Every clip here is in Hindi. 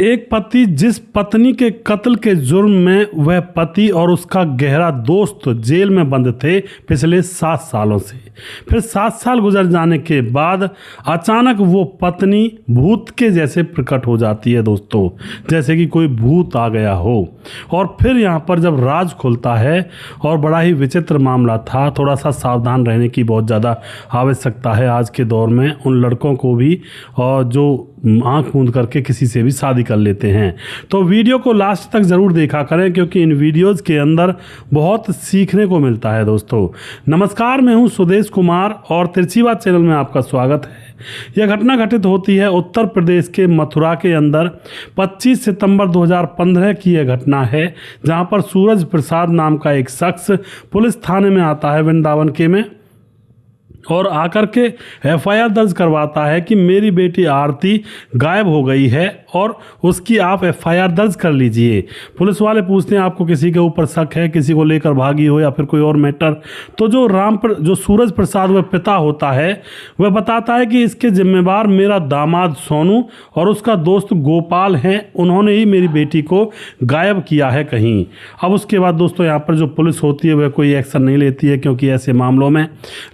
एक पति जिस पत्नी के कत्ल के जुर्म में वह पति और उसका गहरा दोस्त जेल में बंद थे पिछले 7 सालों से, फिर 7 साल गुजर जाने के बाद अचानक वो पत्नी भूत के जैसे प्रकट हो जाती है दोस्तों, जैसे कि कोई भूत आ गया हो। और फिर यहाँ पर जब राज खुलता है और बड़ा ही विचित्र मामला था, थोड़ा सा सावधान रहने की बहुत ज़्यादा आवश्यकता है आज के दौर में उन लड़कों को भी और जो आंख मूंद करके किसी से भी शादी कर लेते हैं। तो वीडियो को लास्ट तक ज़रूर देखा करें क्योंकि इन वीडियोज़ के अंदर बहुत सीखने को मिलता है दोस्तों। नमस्कार, मैं हूं सुदेश कुमार और तिरछी बात चैनल में आपका स्वागत है। यह घटना घटित होती है उत्तर प्रदेश के मथुरा के अंदर 25 सितंबर 2015 की यह घटना है, जहां पर सूरज प्रसाद नाम का एक शख्स पुलिस थाने में आता है वृंदावन के में और आकर के एफआईआर दर्ज करवाता है कि मेरी बेटी आरती गायब हो गई है और उसकी आप एफआईआर दर्ज कर लीजिए। पुलिस वाले पूछते हैं आपको किसी के ऊपर शक है, किसी को लेकर भागी हो या फिर कोई और मैटर। तो जो सूरज प्रसाद वह पिता होता है वह बताता है कि इसके जिम्मेवार मेरा दामाद सोनू और उसका दोस्त गोपाल हैं, उन्होंने ही मेरी बेटी को गायब किया है कहीं। अब उसके बाद दोस्तों यहाँ पर जो पुलिस होती है वह कोई एक्शन नहीं लेती है क्योंकि ऐसे मामलों में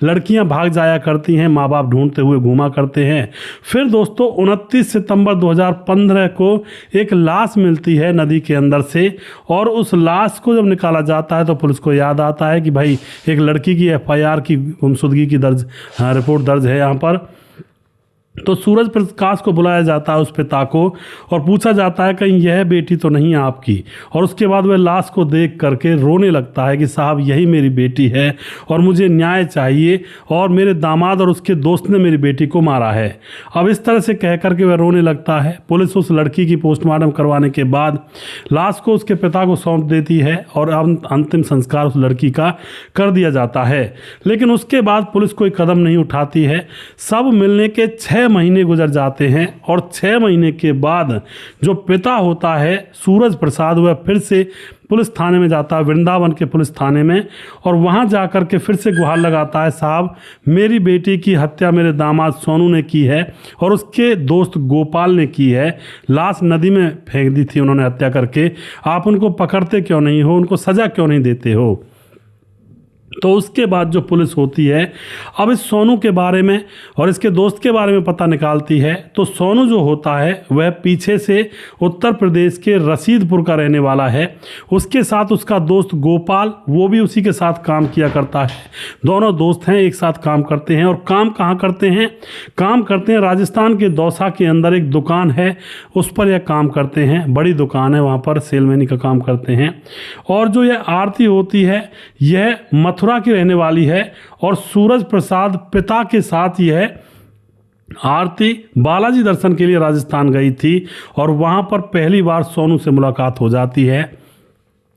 लड़कियां भाग जाया करती हैं, माँ बाप ढूंढते हुए घूमा करते हैं। फिर दोस्तों 29 सितंबर 2015 को एक लाश मिलती है नदी के अंदर से और उस लाश को जब निकाला जाता है तो पुलिस को याद आता है कि भाई एक लड़की की एफआईआर की गुमशुदगी की रिपोर्ट दर्ज है यहाँ पर। तो सूरज प्रकाश को बुलाया जाता है उस पिता को और पूछा जाता है कहीं यह बेटी तो नहीं आपकी। और उसके बाद वह लाश को देख करके रोने लगता है कि साहब यही मेरी बेटी है और मुझे न्याय चाहिए और मेरे दामाद और उसके दोस्त ने मेरी बेटी को मारा है। अब इस तरह से कह करके वह रोने लगता है। पुलिस उस लड़की की पोस्टमार्टम करवाने के बाद लाश को उसके पिता को सौंप देती है और अंतिम संस्कार उस लड़की का कर दिया जाता है। लेकिन उसके बाद पुलिस कोई कदम नहीं उठाती है। सब मिलने के 6 महीने गुजर जाते हैं और 6 महीने के बाद जो पिता होता है सूरज प्रसाद वह फिर से पुलिस थाने में जाता है, वृंदावन के पुलिस थाने में, और वहां जाकर के फिर से गुहार लगाता है साहब मेरी बेटी की हत्या मेरे दामाद सोनू ने की है और उसके दोस्त गोपाल ने की है। लाश नदी में फेंक दी थी उन्होंने हत्या करके, आप उनको पकड़ते क्यों नहीं हो, उनको सजा क्यों नहीं देते हो। तो उसके बाद जो पुलिस होती है अब इस सोनू के बारे में और इसके दोस्त के बारे में पता निकालती है। तो सोनू जो होता है वह पीछे से उत्तर प्रदेश के रसीदपुर का रहने वाला है। उसके साथ उसका दोस्त गोपाल वो भी उसी के साथ काम किया करता है। दोनों दोस्त हैं, एक साथ काम करते हैं। और काम कहाँ करते हैं? काम करते हैं राजस्थान के दौसा के अंदर एक दुकान है, उस पर यह काम करते हैं। बड़ी दुकान है, वहाँ पर सेलमैनी का काम करते हैं। और जो यह आरती होती है यह मथुरा की रहने वाली है और सूरज प्रसाद पिता के साथ यह आरती बालाजी दर्शन के लिए राजस्थान गई थी और वहां पर पहली बार सोनू से मुलाकात हो जाती है।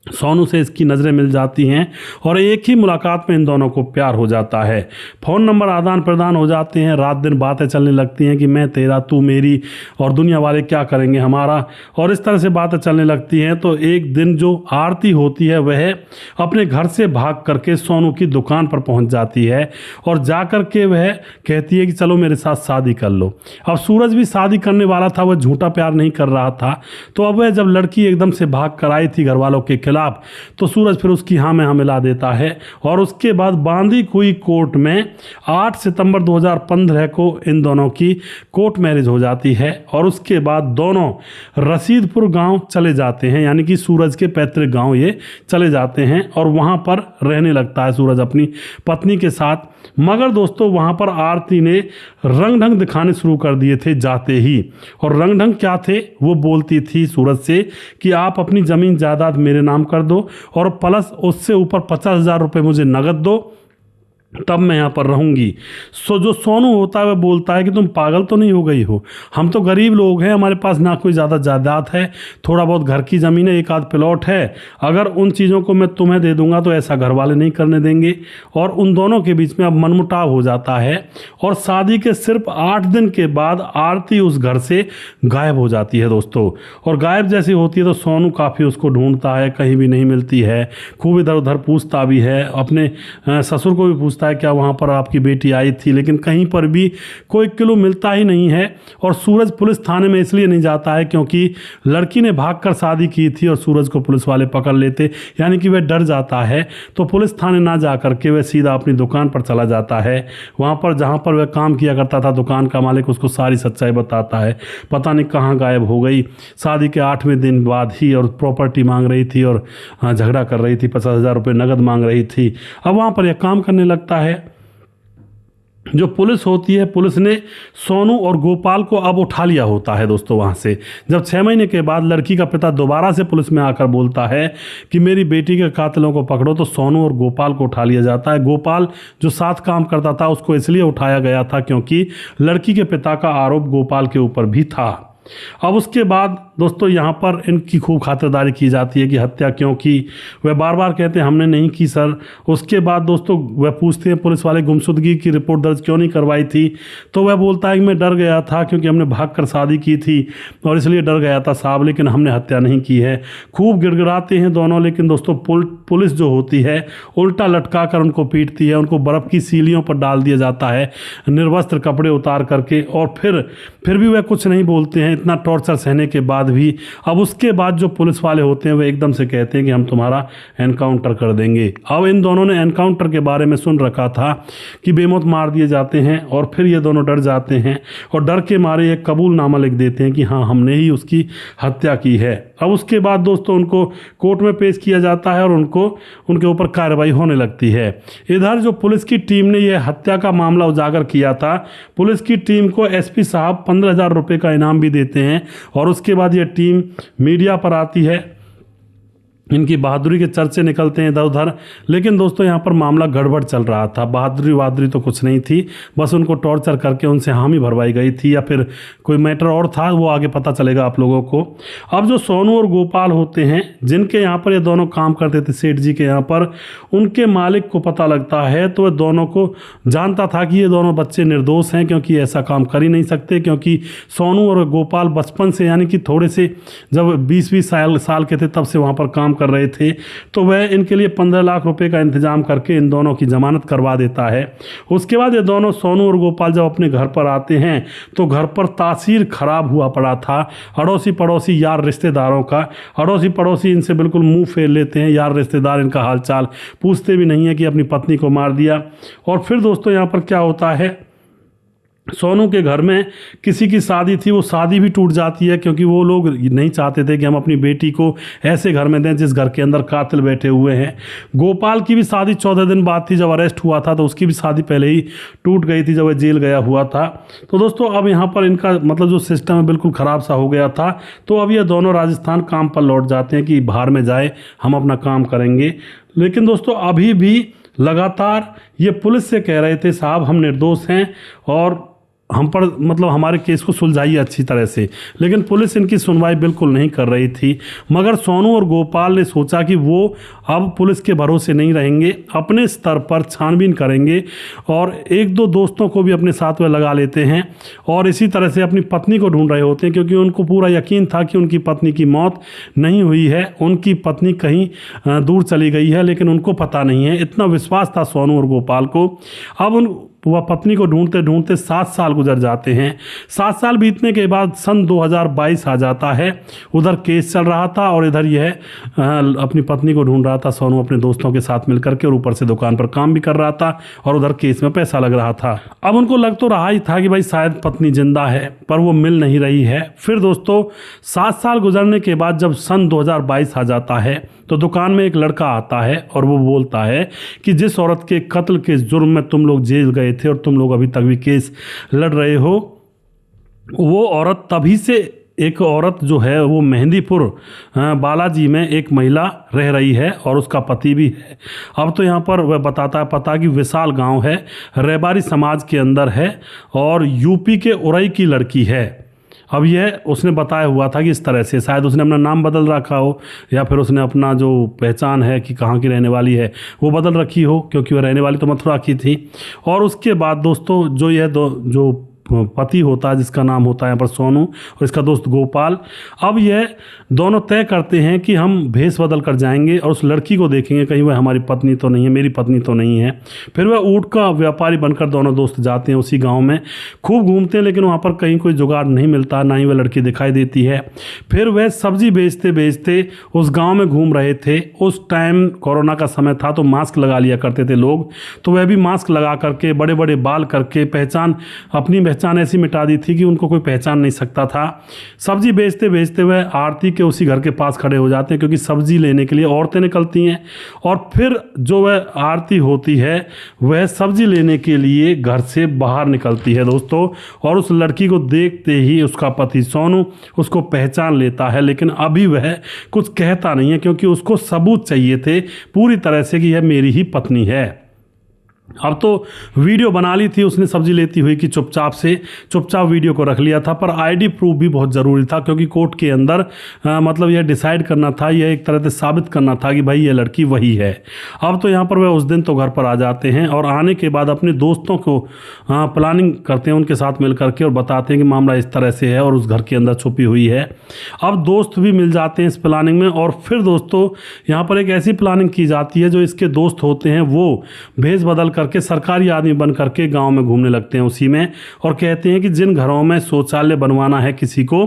सोनू से इसकी नज़रें मिल जाती हैं और एक ही मुलाकात में इन दोनों को प्यार हो जाता है। फ़ोन नंबर आदान प्रदान हो जाते हैं, रात दिन बातें चलने लगती हैं कि मैं तेरा तू मेरी और दुनिया वाले क्या करेंगे हमारा, और इस तरह से बातें चलने लगती हैं। तो एक दिन जो आरती होती है वह अपने घर से भाग करके सोनू की दुकान पर पहुंच जाती है और जा कर के वह कहती है कि चलो मेरे साथ शादी कर लो। अब सूरज भी शादी करने वाला था, वह झूठा प्यार नहीं कर रहा था। तो अब वह जब लड़की एकदम से भाग कर आई थी घर वालों के खिलाफ तो सूरज फिर उसकी हाँ में हाँ मिला देता है और उसके बाद बांदी कुई कोर्ट में 8 सितंबर 2015 को इन दोनों की कोर्ट मैरिज हो जाती है। और उसके बाद दोनों रसीदपुर गांव चले जाते हैं, यानी कि सूरज के पैतृक गांव ये चले जाते हैं और वहां पर रहने लगता है सूरज अपनी पत्नी के साथ। मगर दोस्तों वहां पर आरती ने रंग ढंग दिखाने शुरू कर दिए थे जाते ही। और रंग ढंग क्या थे? वो बोलती थी सूरज से कि आप अपनी ज़मीन जायदाद मेरे नाम कर दो और प्लस उससे ऊपर 50,000 रुपये मुझे नगद दो, तब मैं यहाँ पर रहूँगी। जो सोनू होता है वह बोलता है कि तुम पागल तो नहीं हो गई हो, हम तो गरीब लोग हैं, हमारे पास ना कोई ज़्यादा जायदाद है, थोड़ा बहुत घर की ज़मीन है, एक आध प्लॉट है, अगर उन चीज़ों को मैं तुम्हें दे दूंगा तो ऐसा घर वाले नहीं करने देंगे। और उन दोनों के बीच में अब मनमुटाव हो जाता है और शादी के सिर्फ 8 दिन के बाद आरती उस घर से गायब हो जाती है दोस्तों। और गायब जैसी होती है तो सोनू काफ़ी उसको ढूंढता है, कहीं भी नहीं मिलती है, खूब इधर उधर पूछता भी है, अपने ससुर को भी पूछता पूछता है क्या वहाँ पर आपकी बेटी आई थी, लेकिन कहीं पर भी कोई क्लू मिलता ही नहीं है। और सूरज पुलिस थाने में इसलिए नहीं जाता है क्योंकि लड़की ने भागकर शादी की थी और सूरज को पुलिस वाले पकड़ लेते, यानी कि वह डर जाता है। तो पुलिस थाने ना जा करके वह सीधा अपनी दुकान पर चला जाता है। वहाँ पर जहाँ पर वह काम किया करता था, दुकान का मालिक उसको सारी सच्चाई बताता है। पता नहीं कहाँ गायब हो गई, शादी के 8वें दिन बाद ही, और प्रॉपर्टी मांग रही थी और झगड़ा कर रही थी, 50,000 रुपये नगद मांग रही थी। अब वहाँ पर यह काम करने लगता है। जो पुलिस होती है, पुलिस ने सोनू और गोपाल को अब उठा लिया होता है दोस्तों वहाँ से। जब 6 महीने के बाद लड़की का पिता दोबारा से पुलिस में आकर बोलता है कि मेरी बेटी के कातिलों को पकड़ो, तो सोनू और गोपाल को उठा लिया जाता है। गोपाल जो साथ काम करता था उसको इसलिए उठाया गया था क्योंकि लड़की के पिता का आरोप गोपाल के ऊपर भी था। अब उसके बाद दोस्तों यहाँ पर इनकी खूब खातिरदारी की जाती है कि हत्या क्यों की। वह बार बार कहते हैं हमने नहीं की सर। उसके बाद दोस्तों वह पूछते हैं पुलिस वाले गुमशुदगी की रिपोर्ट दर्ज क्यों नहीं करवाई थी, तो वह बोलता है कि मैं डर गया था क्योंकि हमने भागकर शादी की थी और इसलिए डर गया था साहब, लेकिन हमने हत्या नहीं की है। खूब गिड़गिड़ाते हैं दोनों, लेकिन दोस्तों पुलिस जो होती है उल्टा लटका कर उनको पीटती है। उनको बर्फ़ की सीलियों पर डाल दिया जाता है, निर्वस्त्र कपड़े उतार करके, और फिर भी वह कुछ नहीं बोलते हैं इतना टॉर्चर सहने के बाद भी। अब उसके बाद जो पुलिस वाले होते हैं वे एकदम से कहते हैं कि हम तुम्हारा एनकाउंटर कर देंगे। अब इन दोनों ने एनकाउंटर के बारे में सुन रखा था कि बेमौत मार दिए जाते हैं, और फिर ये दोनों डर जाते हैं और डर के मारे एक कबूलनामा लिख देते हैं कि हाँ हमने ही उसकी हत्या की है। अब उसके बाद दोस्तों उनको कोर्ट में पेश किया जाता है और उनके ऊपर कार्रवाई होने लगती है। इधर जो पुलिस की टीम ने यह हत्या का मामला उजागर किया था, पुलिस की टीम को एसपी साहब 15,000 रुपये का इनाम भी देते हैं। और उसके बाद यह टीम मीडिया पर आती है, इनकी बहादुरी के चर्चे निकलते हैं इधर उधर। लेकिन दोस्तों यहाँ पर मामला गड़बड़ चल रहा था। बहादुरी तो कुछ नहीं थी, बस उनको टॉर्चर करके उनसे हामी भरवाई गई थी, या फिर कोई मैटर और था, वो आगे पता चलेगा आप लोगों को। अब जो सोनू और गोपाल होते हैं जिनके यहाँ पर ये दोनों काम करते थे सेठ जी के यहाँ पर, उनके मालिक को पता लगता है तो वह दोनों को जानता था कि ये दोनों बच्चे निर्दोष हैं, क्योंकि ऐसा काम कर ही नहीं सकते। क्योंकि सोनू और गोपाल बचपन से, यानी कि थोड़े से जब 20-20 साल के थे तब से वहाँ पर काम कर रहे थे, तो वह इनके लिए 15 लाख रुपए का इंतजाम करके इन दोनों की जमानत करवा देता है। उसके बाद ये दोनों सोनू और गोपाल जब अपने घर पर आते हैं तो घर पर तासीर खराब हुआ पड़ा था अड़ोसी पड़ोसी यार रिश्तेदारों का। अड़ोसी पड़ोसी इनसे बिल्कुल मुंह फेर लेते हैं, यार रिश्तेदार इनका हालचाल पूछते भी नहीं है कि अपनी पत्नी को मार दिया। और फिर दोस्तों यहाँ पर क्या होता है, सोनू के घर में किसी की शादी थी, वो शादी भी टूट जाती है क्योंकि वो लोग नहीं चाहते थे कि हम अपनी बेटी को ऐसे घर में दें जिस घर के अंदर कातिल बैठे हुए हैं। गोपाल की भी शादी 14 दिन बाद थी जब अरेस्ट हुआ था, तो उसकी भी शादी पहले ही टूट गई थी जब वह जेल गया हुआ था। तो दोस्तों अब यहाँ पर इनका मतलब जो सिस्टम है बिल्कुल ख़राब सा हो गया था। तो अब ये दोनों राजस्थान काम पर लौट जाते हैं कि बाहर में जाए, हम अपना काम करेंगे। लेकिन दोस्तों अभी भी लगातार ये पुलिस से कह रहे थे साहब हम निर्दोष हैं और हम पर मतलब हमारे केस को सुलझाइए अच्छी तरह से, लेकिन पुलिस इनकी सुनवाई बिल्कुल नहीं कर रही थी। मगर सोनू और गोपाल ने सोचा कि वो अब पुलिस के भरोसे नहीं रहेंगे, अपने स्तर पर छानबीन करेंगे और 1-2 दोस्तों को भी अपने साथ में लगा लेते हैं और इसी तरह से अपनी पत्नी को ढूंढ रहे होते हैं, क्योंकि उनको पूरा यकीन था कि उनकी पत्नी की मौत नहीं हुई है, उनकी पत्नी कहीं दूर चली गई है, लेकिन उनको पता नहीं है। इतना विश्वास था सोनू और गोपाल को। अब वह पत्नी को ढूंढते ढूंढते 7 साल गुजर जाते हैं। 7 साल बीतने के बाद सन 2022 आ जाता है। उधर केस चल रहा था और इधर यह अपनी पत्नी को ढूंढ रहा था सोनू अपने दोस्तों के साथ मिलकर के, और ऊपर से दुकान पर काम भी कर रहा था और उधर केस में पैसा लग रहा था। अब उनको लग तो रहा ही था कि भाई शायद पत्नी जिंदा है, पर वो मिल नहीं रही है। फिर दोस्तों 7 साल गुजरने के बाद जब सन 2022 आ जाता है तो दुकान में एक लड़का आता है और वो बोलता है कि जिस औरत के कत्ल के जुर्म में तुम लोग जेल गए थे और तुम लोग अभी तक भी केस लड़ रहे हो, वो औरत तभी से एक औरत जो है वो मेहंदीपुर बालाजी में एक महिला रह रही है और उसका पति भी है। अब तो यहाँ पर वह बताता है पता कि विशाल गांव है, रेबारी समाज के अंदर है और यूपी के उरई की लड़की है। अब यह उसने बताया हुआ था कि इस तरह से, शायद उसने अपना नाम बदल रखा हो या फिर उसने अपना जो पहचान है कि कहाँ की रहने वाली है वो बदल रखी हो, क्योंकि वह रहने वाली तो मथुरा की थी। और उसके बाद दोस्तों जो पति होता है जिसका नाम होता है यहाँ पर सोनू और इसका दोस्त गोपाल। अब यह दोनों तय करते हैं कि हम भेष बदल कर जाएंगे और उस लड़की को देखेंगे कहीं वह हमारी पत्नी तो नहीं है, मेरी पत्नी तो नहीं है। फिर वह ऊँट का व्यापारी बनकर दोनों दोस्त जाते हैं उसी गाँव में, खूब घूमते हैं लेकिन वहाँ पर कहीं कोई जुगाड़ नहीं मिलता, ना ही वह लड़की दिखाई देती है। फिर वह सब्जी बेचते बेचते उस गाँव में घूम रहे थे। उस टाइम कोरोना का समय था तो मास्क लगा लिया करते थे लोग, तो वह भी मास्क लगा करके बड़े बड़े बाल करके अपनी पहचान ऐसी मिटा दी थी कि उनको कोई पहचान नहीं सकता था। सब्जी बेचते बेचते वह आरती के उसी घर के पास खड़े हो जाते हैं क्योंकि सब्जी लेने के लिए औरतें निकलती हैं। और फिर जो वह आरती होती है वह सब्जी लेने के लिए घर से बाहर निकलती है दोस्तों, और उस लड़की को देखते ही उसका पति सोनू उसको पहचान लेता है, लेकिन अभी वह कुछ कहता नहीं है क्योंकि उसको सबूत चाहिए थे पूरी तरह से कि यह मेरी ही पत्नी है। अब तो वीडियो बना ली थी उसने सब्जी लेती हुई कि चुपचाप वीडियो को रख लिया था, पर आईडी प्रूफ भी बहुत ज़रूरी था क्योंकि कोर्ट के अंदर मतलब यह डिसाइड करना था, यह एक तरह से साबित करना था कि भाई ये लड़की वही है। अब तो यहाँ पर वह उस दिन तो घर पर आ जाते हैं और आने के बाद अपने दोस्तों को प्लानिंग करते हैं उनके साथ मिल करके और बताते हैं कि मामला इस तरह से है और उस घर के अंदर छुपी हुई है। अब दोस्त भी मिल जाते हैं इस प्लानिंग में, और फिर दोस्तों यहाँ पर एक ऐसी प्लानिंग की जाती है जो इसके दोस्त होते हैं वो भेष बदल करके सरकारी आदमी बन करके गांव में घूमने लगते हैं उसी में, और कहते हैं कि जिन घरों में शौचालय बनवाना है किसी को,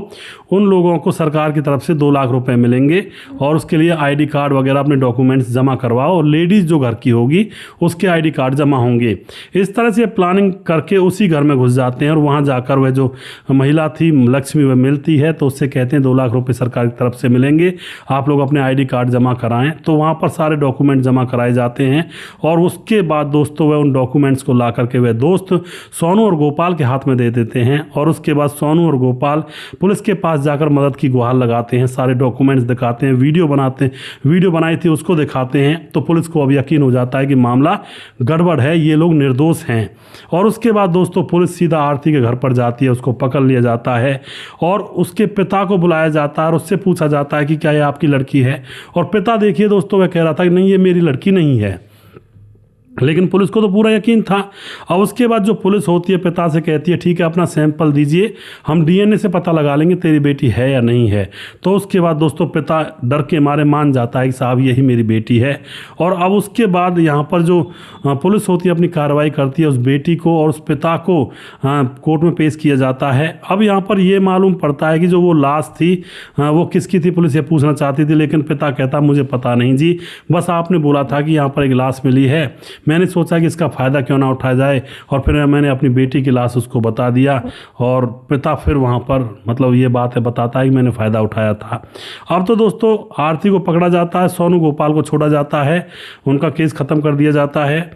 उन लोगों को सरकार की तरफ से 2 लाख रुपए मिलेंगे और उसके लिए आईडी कार्ड वगैरह अपने डॉक्यूमेंट्स जमा करवाओ, और लेडीज़ जो घर की होगी उसके आईडी कार्ड जमा होंगे। इस तरह से प्लानिंग करके उसी घर में घुस जाते हैं और वहाँ जाकर वह जो महिला थी लक्ष्मी वह मिलती है तो उससे कहते हैं 2 लाख रुपये सरकार की तरफ से मिलेंगे, आप लोग अपने आईडी कार्ड जमा कराएं। तो वहाँ पर सारे डॉक्यूमेंट जमा कराए जाते हैं और उसके बाद दोस्तों वह उन डॉक्यूमेंट्स को ला करके वह दोस्त सोनू और गोपाल के हाथ में दे देते हैं, और उसके बाद सोनू और गोपाल पुलिस के पास जाकर मदद की गुहार लगाते हैं, सारे डॉक्यूमेंट्स दिखाते हैं, वीडियो बनाई थी उसको दिखाते हैं। तो पुलिस को अब यकीन हो जाता है कि मामला गड़बड़ है, ये लोग निर्दोष हैं। और उसके बाद दोस्तों पुलिस सीधा आरती के घर पर जाती है, उसको पकड़ लिया जाता है और उसके पिता को बुलाया जाता है और उससे पूछा जाता है कि क्या ये आपकी लड़की है। और पिता देखिए दोस्तों वह कह रहा था कि नहीं ये मेरी लड़की नहीं है, लेकिन पुलिस को तो पूरा यकीन था। और उसके बाद जो पुलिस होती है पिता से कहती है ठीक है अपना सैंपल दीजिए, हम डीएनए से पता लगा लेंगे तेरी बेटी है या नहीं है। तो उसके बाद दोस्तों पिता डर के मारे मान जाता है कि साहब यही मेरी बेटी है। और अब उसके बाद यहाँ पर जो पुलिस होती है अपनी कार्रवाई करती है, उस बेटी को और उस पिता को कोर्ट में पेश किया जाता है। अब यहाँ पर यह मालूम पड़ता है कि जो वो लाश थी वो किसकी थी, पुलिस ये पूछना चाहती थी, लेकिन पिता कहता मुझे पता नहीं जी, बस आपने बोला था कि यहाँ पर एक लाश मिली है, मैंने सोचा कि इसका फ़ायदा क्यों ना उठाया जाए, और फिर मैंने अपनी बेटी की लाश उसको बता दिया। और पिता फिर वहाँ पर मतलब ये बात है बताता है कि मैंने फ़ायदा उठाया था। अब तो दोस्तों आरती को पकड़ा जाता है, सोनू गोपाल को छोड़ा जाता है, उनका केस ख़त्म कर दिया जाता है।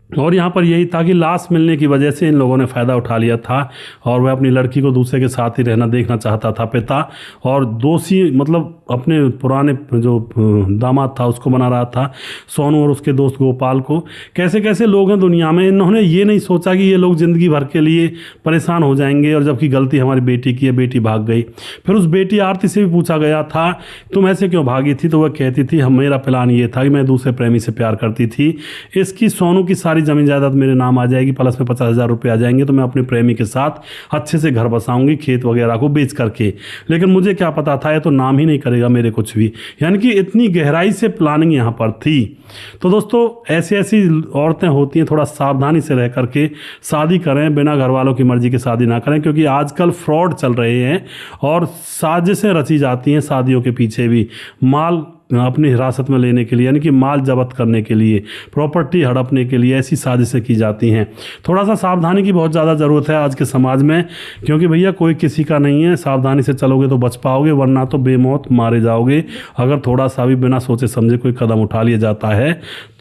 और यहाँ पर यही था कि लाश मिलने की वजह से इन लोगों ने फ़ायदा उठा लिया था और वह अपनी लड़की को दूसरे के साथ ही रहना देखना चाहता था पिता, और दोषी मतलब अपने पुराने जो दामाद था उसको बना रहा था सोनू और उसके दोस्त गोपाल को। कैसे कैसे लोग हैं दुनिया में, इन्होंने ये नहीं सोचा कि ये लोग ज़िंदगी भर के लिए परेशान हो जाएंगे, और जबकि गलती हमारी बेटी की है, बेटी भाग गई। फिर उस बेटी आरती से भी पूछा गया था तुम ऐसे क्यों भागी थी, तो वह कहती थी मेरा प्लान ये था कि मैं दूसरे प्रेमी से प्यार करती थी, इसकी सोनू की सारी ज़मीन जायदाद मेरे नाम आ जाएगी, प्लस में 50,000 रुपये आ जाएंगे, तो मैं अपने प्रेमी के साथ अच्छे से घर बसाऊंगी खेत वगैरह को बेच करके। लेकिन मुझे क्या पता था ये तो नाम ही नहीं करेगा मेरे कुछ भी, यानी कि इतनी गहराई से प्लानिंग यहाँ पर थी। तो दोस्तों ऐसी ऐसी औरतें होती हैं, थोड़ा सावधानी से रह करके शादी करें, बिना घर वालों की मर्जी के शादी ना करें, क्योंकि आजकल फ्रॉड चल रहे हैं और साजिशें रची जाती हैं शादियों के पीछे भी, माल अपनी हिरासत में लेने के लिए, यानी कि माल जब्त करने के लिए, प्रॉपर्टी हड़पने के लिए ऐसी साजिशें की जाती हैं। थोड़ा सा सावधानी की बहुत ज़्यादा ज़रूरत है आज के समाज में, क्योंकि भैया कोई किसी का नहीं है, सावधानी से चलोगे तो बच पाओगे, वरना तो बेमौत मारे जाओगे। अगर थोड़ा सा भी बिना सोचे समझे कोई कदम उठा लिया जाता है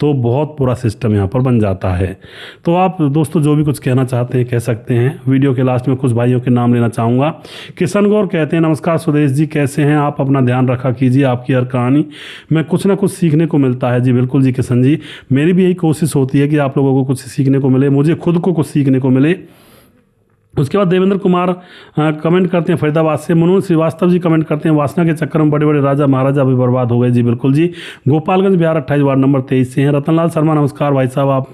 तो बहुत बुरा सिस्टम यहाँ पर बन जाता है। तो आप दोस्तों जो भी कुछ कहना चाहते हैं कह सकते हैं। वीडियो के लास्ट में कुछ भाइयों के नाम लेना चाहूँगा। किशन गौर कहते हैं नमस्कार सुदेश जी, कैसे हैं आप, अपना ध्यान रखा कीजिए, आपकी हर कहानी में कुछ ना कुछ सीखने को मिलता है। जी बिल्कुल जी किशन जी, मेरी भी यही कोशिश होती है कि आप लोगों को कुछ सीखने को मिले, मुझे खुद को कुछ सीखने को मिले। उसके बाद देवेंद्र कुमार कमेंट करते हैं फरीदाबाद से। मनोज श्रीवास्तव जी कमेंट करते हैं वासना के चक्कर में बड़े बड़े राजा महाराजा भी बर्बाद हो गए। जी बिल्कुल जी। गोपालगंज बिहार 28 वार्ड नंबर 23 से हैं। रतनलाल शर्मा नमस्कार भाई साहब,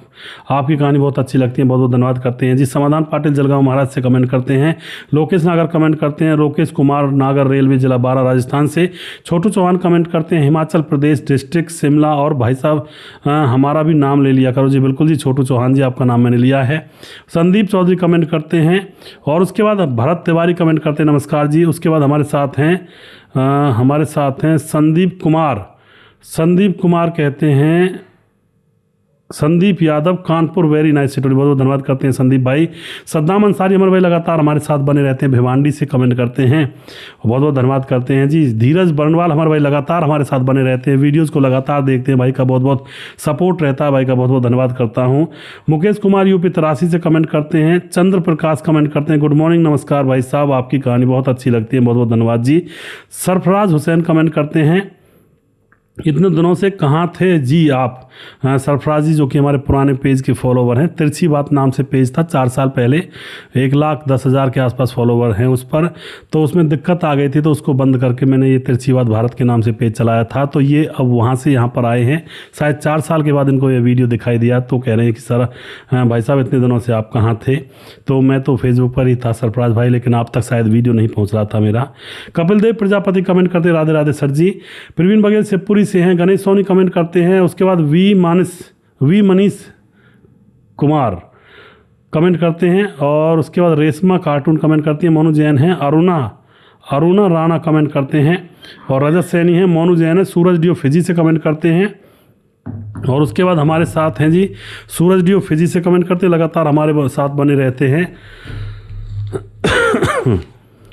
आपकी कहानी बहुत अच्छी लगती है, बहुत बहुत धन्यवाद करते हैं जी। समाधान पाटिल जलगांव महाराज से कमेंट करते हैं। लोकेश नागर कमेंट करते हैं। लोकेश कुमार नागर रेलवे जिला 12 राजस्थान से। छोटू चौहान कमेंट करते हैं हिमाचल प्रदेश डिस्ट्रिक्ट शिमला। और भाई साहब हमारा भी नाम ले लिया करो। जी बिल्कुल जी छोटू चौहान जी, आपका नाम मैंने लिया है। संदीप चौधरी कमेंट करते हैं। और उसके बाद भरत तिवारी कमेंट करते हैं नमस्कार जी। उसके बाद हमारे साथ हैं संदीप कुमार कहते हैं Sandeep Yadav Kanpur, very nice story, बहुत बहुत धन्यवाद करते हैं संदीप भाई। सद्दाम अंसारी अमर भाई लगातार हमारे साथ बने रहते हैं, भिवांडी से कमेंट करते हैं, बहुत बहुत धन्यवाद करते हैं जी। धीरज बर्नवाल हमारे भाई लगातार हमारे साथ बने रहते हैं, वीडियोज़ को लगातार देखते हैं, भाई का बहुत बहुत सपोर्ट रहता है, भाई का बहुत बहुत धन्यवाद करता हूँ। मुकेश कुमार यूपी 83 से कमेंट करते हैं। चंद्र प्रकाश कमेंट करते हैं गुड मॉर्निंग नमस्कार भाई साहब, आपकी कहानी बहुत अच्छी लगती है, बहुत बहुत धन्यवाद जी। सरफराज हुसैन कमेंट करते हैं इतने दिनों से कहाँ थे जी आप। सरफराज जी जो कि हमारे पुराने पेज के फॉलोवर हैं, तिरछी बात नाम से पेज था 4 साल पहले, 1,10,000 के आसपास फॉलोवर हैं उस पर। तो उसमें दिक्कत आ गई थी तो उसको बंद करके मैंने ये तिरछी बात भारत के नाम से पेज चलाया था। तो ये अब वहाँ से यहाँ पर आए हैं, शायद 4 साल के बाद इनको ये वीडियो दिखाई दिया तो कह रहे हैं कि सर भाई साहब इतने दिनों से आप कहाँ थे। तो मैं तो फेसबुक पर ही था सरफराज भाई, लेकिन आप तक शायद वीडियो नहीं पहुँच रहा था मेरा। कपिल देव प्रजापति कमेंट करते राधे राधे सर जी। प्रवीण बघेल शिवपुरी से हैं। गणेश सोनी कमेंट करते हैं। उसके बाद वी मनीष कुमार कमेंट करते हैं। और उसके बाद रेशमा कार्टून कमेंट करती है। मोनू जैन है। अरुणा राणा कमेंट करते हैं। और रजत सैनी है। मोनू जैन है। सूरज डियो फिजी से कमेंट करते हैं। और उसके बाद हमारे साथ हैं जी सूरज डियो फिजी से कमेंट करते हैं, लगातार हमारे साथ बने रहते हैं।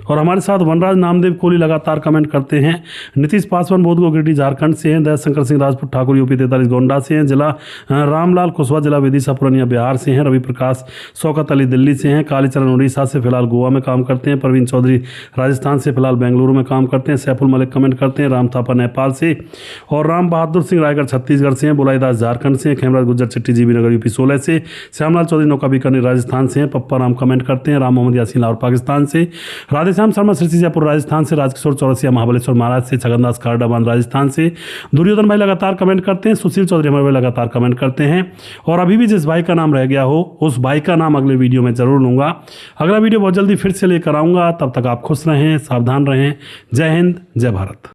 और हमारे साथ वनराज नामदेव कोहली लगातार कमेंट करते हैं। नीतीश पासवान बोधगो गिरिडीह झारखंड से हैं। दयाशंकर सिंह राजपूत ठाकुर यूपी 43 गोंडा से हैं। जिला रामलाल कुशवाहा जिला विदिशा पूर्णिया बिहार से हैं। रवि प्रकाश शौकत अली दिल्ली से हैं। कालीचरण उड़ीसा से फिलहाल गोवा में काम करते हैं। प्रवीण चौधरी राजस्थान से फिलहाल बेंगलुरु में काम करते हैं। सैफुल मलिक कमेंट करते हैं। राम थापा नेपाल से। और राम बहादुर सिंह रायगढ़ छत्तीसगढ़ से हैं। बुलाईदास झारखंड से हैं। खेमराज गुज्जर चिट्टी जीबी नगर यूपी 16 से। श्यामलाल चौधरी नौका बीकानेर राजस्थान से हैं। पप्पा राम कमेंट करते हैं। राम मोहम्मद यासीन लाहौर पाकिस्तान से। राधेश्याम शर्मा सिरसी राजस्थान से। राजकिशोर चौरसिया महाबलेश्वर महाराज से। छगनदास खारडाबाद राजस्थान से। दुर्योधन भाई लगातार कमेंट करते हैं। सुशील चौधरी हमारे भाई लगातार कमेंट करते हैं। और अभी भी जिस भाई का नाम रह गया हो उस भाई का नाम अगले वीडियो में जरूर लूंगा। अगला वीडियो बहुत जल्दी फिर से लेकर आऊंगा। तब तक आप खुश रहें, सावधान रहें। जय हिंद, जय भारत।